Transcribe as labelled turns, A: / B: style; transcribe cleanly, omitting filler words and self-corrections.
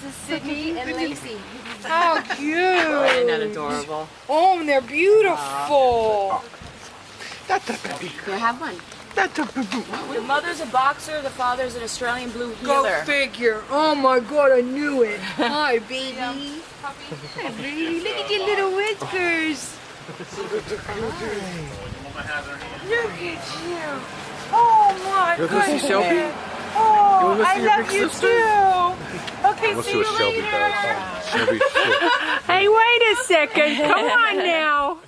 A: is Sydney and Lacey.
B: How cute!
A: Isn't that adorable?
B: Oh, they're beautiful.
A: Here, have one. The mother's a boxer, the father's an Australian blue
B: Go
A: heeler.
B: figure. Oh my God, I knew it. Hi, baby. Hi, baby. Look at your little whiskers. Look at you. Oh my
C: You want to
B: goodness.
C: see Shelby?
B: Oh,
C: You want to see
B: I
C: your
B: love
C: big
B: you
C: sister?
B: too. Okay,
C: Let's
B: see
C: see
B: you
C: what Shelby
B: later.
C: does. Shelby's sick.
B: Hey, wait a second. Come on now.